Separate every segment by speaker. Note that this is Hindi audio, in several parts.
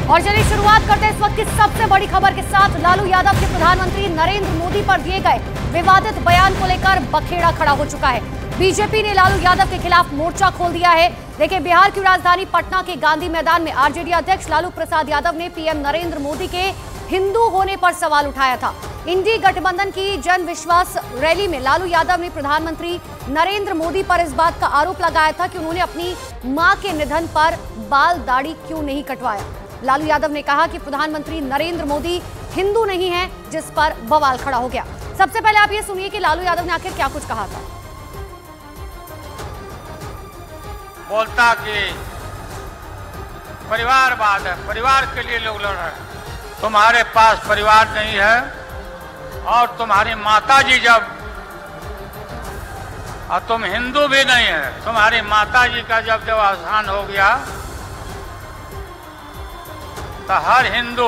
Speaker 1: और चलिए शुरुआत करते हैं इस वक्त की सबसे बड़ी खबर के साथ। लालू यादव के प्रधानमंत्री नरेंद्र मोदी पर दिए गए विवादित बयान को लेकर बखेड़ा खड़ा हो चुका है। बीजेपी ने लालू यादव के खिलाफ मोर्चा खोल दिया है। देखिए, बिहार की राजधानी पटना के गांधी मैदान में आरजेडी अध्यक्ष लालू प्रसाद यादव ने पीएम नरेंद्र मोदी के हिंदू होने पर सवाल उठाया था। इंडी गठबंधन की जन विश्वास रैली में लालू यादव ने प्रधानमंत्री नरेंद्र मोदी पर इस बात का आरोप लगाया था कि उन्होंने अपनी मां के निधन पर बाल दाढ़ी क्यों नहीं कटवाया। लालू यादव ने कहा कि प्रधानमंत्री नरेंद्र मोदी हिंदू नहीं है, जिस पर बवाल खड़ा हो गया। सबसे पहले आप ये सुनिए कि लालू यादव ने आखिर क्या कुछ कहा था।
Speaker 2: बोलता कि परिवारवाद है, परिवार के लिए लोग लड़ रहे हैं। तुम्हारे पास परिवार नहीं है और तुम्हारी माताजी जब, और तुम हिंदू भी नहीं है, तुम्हारी माताजी का जब अवसान हो गया तो हर हिंदू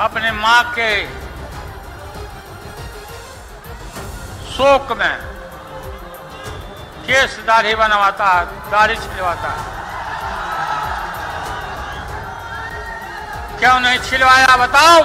Speaker 2: अपने मां के शोक में केस दाढ़ी बनवाता है, दाढ़ी छिलवाता है। क्यों नहीं छिलवाया बताओ।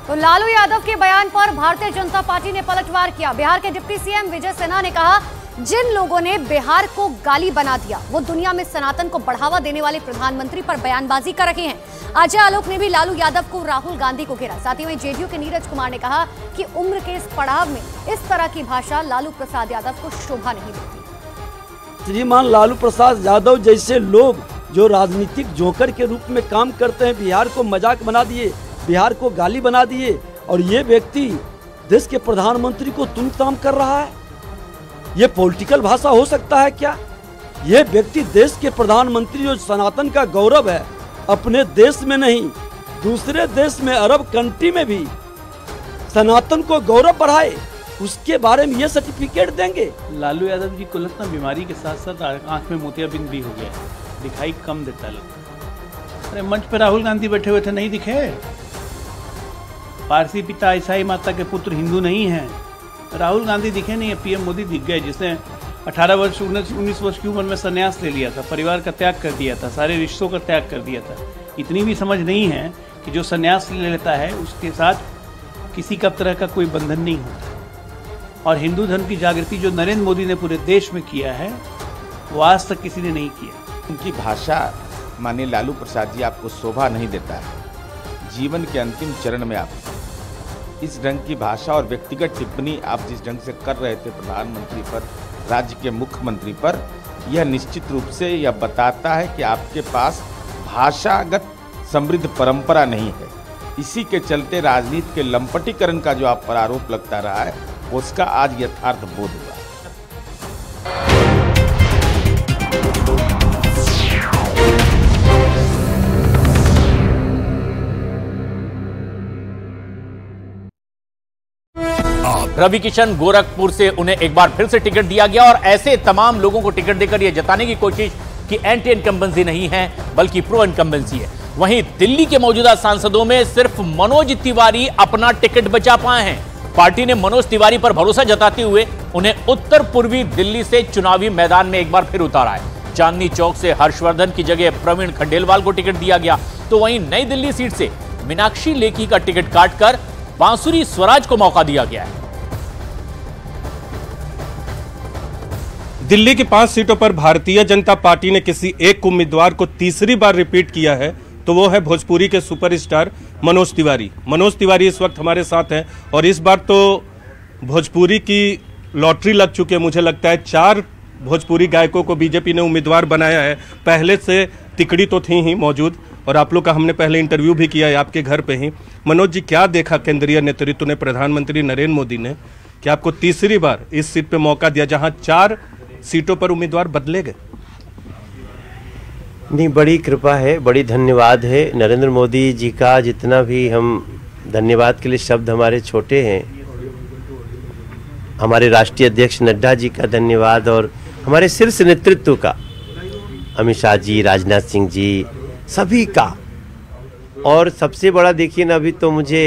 Speaker 1: तो लालू यादव के बयान पर भारतीय जनता पार्टी ने पलटवार किया। बिहार के डिप्टी सीएम विजय सिन्हा ने कहा, जिन लोगों ने बिहार को गाली बना दिया वो दुनिया में सनातन को बढ़ावा देने वाले प्रधानमंत्री पर बयानबाजी कर रहे हैं। अजय आलोक ने भी लालू यादव को राहुल गांधी को घेरा। साथ ही वहीं जेडीयू के नीरज कुमार ने कहा कि उम्र के इस पड़ाव में इस तरह की भाषा लालू प्रसाद यादव को शोभा नहीं देती।
Speaker 3: श्रीमान लालू प्रसाद यादव जैसे लोग जो राजनीतिक जोकर के रूप में काम करते हैं, बिहार को मजाक बना दिए, बिहार को गाली बना दिए, और ये व्यक्ति देश के प्रधानमंत्री को तुमताम कर रहा है। ये पॉलिटिकल भाषा हो सकता है क्या? ये व्यक्ति देश के प्रधानमंत्री जो सनातन का गौरव है, अपने देश में नहीं दूसरे देश में, अरब कंट्री में भी सनातन को गौरव बढ़ाए, उसके बारे में ये सर्टिफिकेट देंगे।
Speaker 4: लालू यादव जी को लगता बीमारी के साथ साथ आंख में मोतियाबिंद भी हो गया है, दिखाई कम देता है लगता। अरे मंच पे राहुल गांधी बैठे हुए थे, नहीं दिखे? पारसी पिता ईसाई माता के पुत्र हिंदू नहीं हैं। राहुल गांधी दिखे नहीं है, पीएम मोदी दिख गए, जिसने 18 वर्ष 19 वर्ष की उम्र में संन्यास ले लिया था, परिवार का त्याग कर दिया था, सारे रिश्तों का त्याग कर दिया था। इतनी भी समझ नहीं है कि जो संन्यास ले लेता है उसके साथ किसी का तरह का कोई बंधन नहीं होता। और हिंदू धर्म की जागृति जो नरेंद्र मोदी ने पूरे देश में किया है, वो आज तक किसी ने नहीं किया।
Speaker 5: उनकी भाषा माननीय लालू प्रसाद जी आपको शोभा नहीं देता है। जीवन के अंतिम चरण में आप इस ढंग की भाषा और व्यक्तिगत टिप्पणी आप जिस ढंग से कर रहे थे प्रधानमंत्री पर, राज्य के मुख्यमंत्री पर, यह निश्चित रूप से यह बताता है कि आपके पास भाषागत समृद्ध परंपरा नहीं है। इसी के चलते राजनीति के लंपटीकरण का जो आप पर आरोप लगता रहा है, उसका आज यथार्थ बोध हुआ।
Speaker 6: रवि किशन गोरखपुर से, उन्हें एक बार फिर से टिकट दिया गया और ऐसे तमाम लोगों को टिकट देकर यह जताने की कोशिश कि एंटी इनकम्बेंसी नहीं है बल्कि प्रो इनकम्बेंसी है। वहीं दिल्ली के मौजूदा सांसदों में सिर्फ मनोज तिवारी अपना टिकट बचा पाए हैं। पार्टी ने मनोज तिवारी पर भरोसा जताते हुए उन्हें उत्तर पूर्वी दिल्ली से चुनावी मैदान में एक बार फिर उतारा है। चांदनी चौक से हर्षवर्धन की जगह प्रवीण खंडेलवाल को टिकट दिया गया, तो वहीं नई दिल्ली सीट से मीनाक्षी लेखी का टिकट काटकर बांसुरी स्वराज को मौका दिया गया है।
Speaker 7: दिल्ली की 5 सीटों पर भारतीय जनता पार्टी ने किसी एक उम्मीदवार को तीसरी बार रिपीट किया है, तो वो है भोजपुरी के सुपरस्टार मनोज तिवारी। मनोज तिवारी इस वक्त हमारे साथ हैं और इस बार तो भोजपुरी की लॉटरी लग चुकी है। मुझे लगता है 4 भोजपुरी गायकों को बीजेपी ने उम्मीदवार बनाया है। पहले से तिकड़ी तो थी ही मौजूद और आप लोग का हमने पहले इंटरव्यू भी किया है आपके घर पे ही। मनोज जी, क्या देखा केंद्रीय नेतृत्व ने, प्रधानमंत्री नरेंद्र मोदी ने, कि आपको तीसरी बार इस सीट पे मौका दिया जहां 4 सीटों पर उम्मीदवार बदले गए?
Speaker 8: नहीं, बड़ी कृपा है, बड़ी धन्यवाद है नरेंद्र मोदी जी का। जितना भी हम धन्यवाद के लिए शब्द हमारे छोटे हैं, हमारे राष्ट्रीय अध्यक्ष नड्डा जी का धन्यवाद और हमारे शीर्ष नेतृत्व का, अमित शाह जी, राजनाथ सिंह जी, सभी का। और सबसे बड़ा देखिए ना, अभी तो मुझे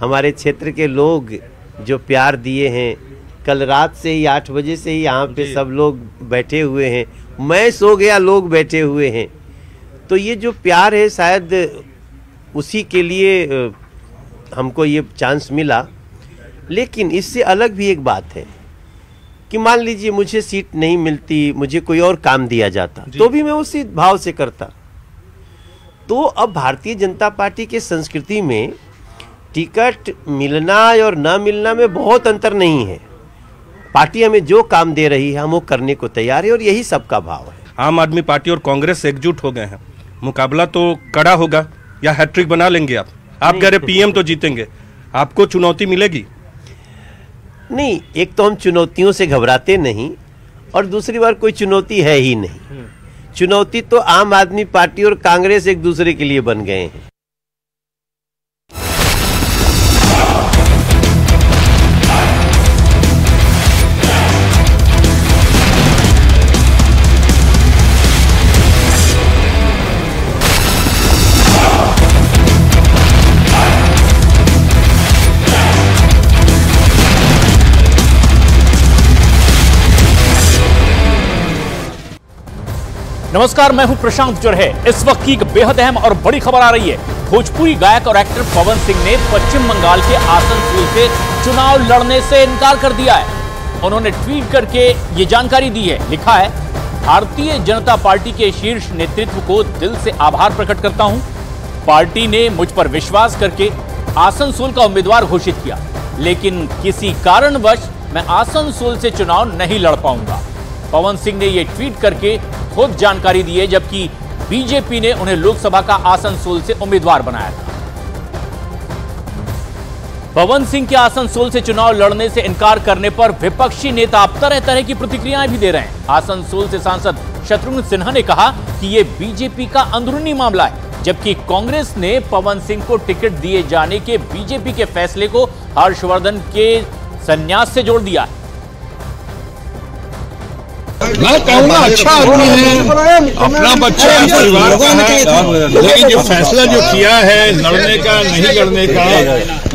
Speaker 8: हमारे क्षेत्र के लोग जो प्यार दिए हैं, कल रात से ही 8 बजे से ही यहाँ पे सब लोग बैठे हुए हैं, मैं सो गया, लोग बैठे हुए हैं। तो ये जो प्यार है शायद उसी के लिए हमको ये चांस मिला। लेकिन इससे अलग भी एक बात है कि मान लीजिए मुझे सीट नहीं मिलती, मुझे कोई और काम दिया जाता तो भी मैं उसी भाव से करता। तो अब भारतीय जनता पार्टी के संस्कृति में टिकट मिलना और ना मिलना में बहुत अंतर नहीं है। पार्टी हमें जो काम दे रही है हम वो करने को तैयार है और यही सबका भाव है।
Speaker 7: आम आदमी पार्टी और कांग्रेस एकजुट हो गए हैं, मुकाबला तो कड़ा होगा, या हैट्रिक बना लेंगे आप कह रहे पीएम तो जीतेंगे, आपको चुनौती मिलेगी?
Speaker 8: नहीं, एक तो हम चुनौतियों से घबराते नहीं और दूसरी बार कोई चुनौती है ही नहीं। चुनौती तो आम आदमी पार्टी और कांग्रेस एक दूसरे के लिए बन गए हैं।
Speaker 6: नमस्कार, मैं हूं प्रशांत जुरहे। इस वक्त की एक बेहद अहम और बड़ी खबर आ रही है। भोजपुरी गायक और एक्टर पवन सिंह ने पश्चिम बंगाल के आसनसोल से चुनाव लड़ने से इनकार कर दिया है। उन्होंने ट्वीट करके ये जानकारी दी है। लिखा है, भारतीय जनता पार्टी के शीर्ष नेतृत्व को दिल से आभार प्रकट करता हूं। पार्टी ने मुझ पर विश्वास करके आसनसोल का उम्मीदवार घोषित किया, लेकिन किसी कारणवश मैं आसनसोल से चुनाव नहीं लड़ पाऊंगा। पवन सिंह ने यह ट्वीट करके खुद जानकारी दी है, जबकि बीजेपी ने उन्हें लोकसभा का आसनसोल से उम्मीदवार बनाया था। पवन सिंह के आसनसोल से चुनाव लड़ने से इनकार करने पर विपक्षी नेता अब तरह तरह की प्रतिक्रियाएं भी दे रहे हैं। आसनसोल से सांसद शत्रुघ्न सिन्हा ने कहा कि यह बीजेपी का अंदरूनी मामला है, जबकि कांग्रेस ने पवन सिंह को टिकट दिए जाने के बीजेपी के फैसले को हर्षवर्धन के संन्यास से जोड़ दिया है।
Speaker 9: मैं कहूँगा अच्छा आदमी है, अपना बच्चा परिवार का है, लेकिन जो फैसला जो किया है लड़ने का नहीं लड़ने का,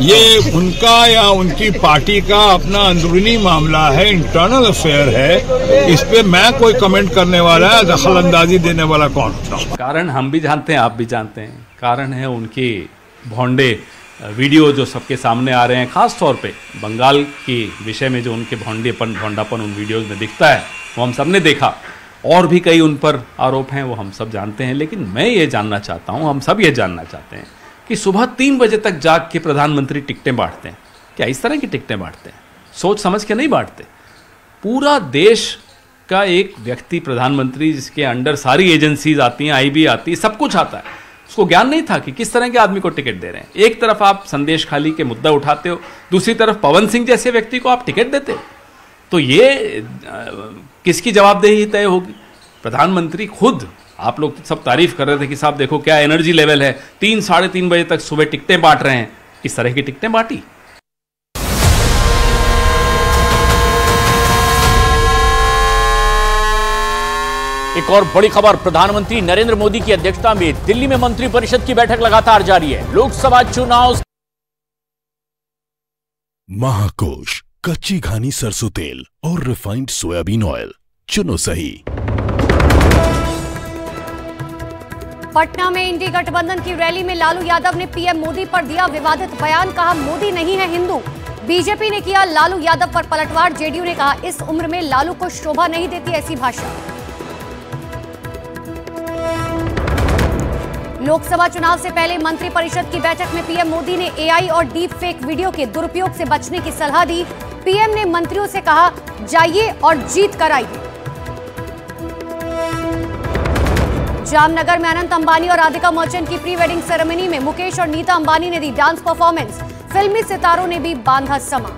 Speaker 9: ये उनका या उनकी पार्टी का अपना अंदरूनी मामला है, इंटरनल अफेयर है। इस पे मैं कोई कमेंट करने वाला, दखल अंदाजी देने वाला कौन होता हूँ?
Speaker 10: कारण हम भी जानते हैं, आप भी जानते हैं। कारण है उनके भोंडे वीडियो जो सबके सामने आ रहे हैं, खास तौर पे बंगाल के विषय में जो उनके भोंडापन उन वीडियोज में दिखता है, वो हम सब ने देखा। और भी कई उन पर आरोप हैं, वो हम सब जानते हैं। लेकिन मैं ये जानना चाहता हूँ, हम सब ये जानना चाहते हैं कि सुबह 3 बजे तक जाग के प्रधानमंत्री टिकटें बांटते हैं। क्या इस तरह की टिकटें बांटते हैं? सोच समझ के नहीं बांटते। पूरा देश का एक व्यक्ति प्रधानमंत्री, जिसके अंडर सारी एजेंसीज आती हैं, IB आती है, सब कुछ आता है, उसको ज्ञान नहीं था कि किस तरह के आदमी को टिकट दे रहे हैं। एक तरफ आप संदेश खाली के मुद्दा उठाते हो, दूसरी तरफ पवन सिंह जैसे व्यक्ति को आप टिकट देते हो। तो ये किसकी जवाबदेही तय होगी? प्रधानमंत्री खुद, आप लोग सब तारीफ कर रहे थे कि साहब देखो क्या एनर्जी लेवल है, 3 साढ़े 3 बजे तक सुबह टिकटें बांट रहे हैं। इस तरह की टिकटें बांटी।
Speaker 6: एक और बड़ी खबर, प्रधानमंत्री नरेंद्र मोदी की अध्यक्षता में दिल्ली में मंत्रिपरिषद की बैठक लगातार जारी है। लोकसभा चुनाव
Speaker 11: महाकोश, कच्ची घानी सरसों तेल और रिफाइंड सोयाबीन ऑयल, चुनो सही।
Speaker 1: पटना में इंडी गठबंधन की रैली में लालू यादव ने पीएम मोदी पर दिया विवादित बयान। कहा, मोदी नहीं है हिंदू। बीजेपी ने किया लालू यादव पर पलटवार। जेडीयू ने कहा, इस उम्र में लालू को शोभा नहीं देती ऐसी भाषा। लोकसभा चुनाव से पहले मंत्रिपरिषद की बैठक में पीएम मोदी ने AI और डीप फेक वीडियो के दुरुपयोग से बचने की सलाह दी। पीएम ने मंत्रियों से कहा, जाइए और जीत कर आइए। जामनगर में अनंत अंबानी और राधिका मर्चेंट की प्री वेडिंग सेरेमनी में मुकेश और नीता अंबानी ने दी डांस परफॉर्मेंस। फिल्मी सितारों ने भी बांधा समा।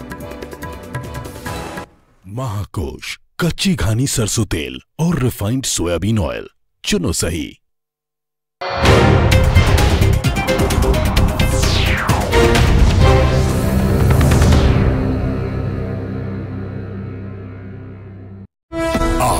Speaker 11: महाकोश, कच्ची घानी सरसों तेल और रिफाइंड सोयाबीन ऑयल, चुनो सही।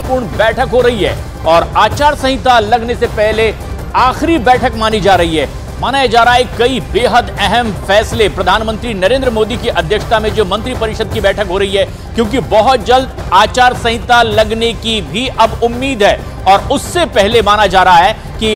Speaker 6: पूर्ण बैठक हो रही है और आचार संहिता लगने से पहले आखिरी बैठक मानी जा रही है। माना जा रहा है कई बेहद अहम फैसले प्रधानमंत्री नरेंद्र मोदी की अध्यक्षता में जो मंत्रिपरिषद की बैठक हो रही है, क्योंकि बहुत जल्द आचार संहिता लगने की भी अब उम्मीद है और उससे पहले माना जा रहा है कि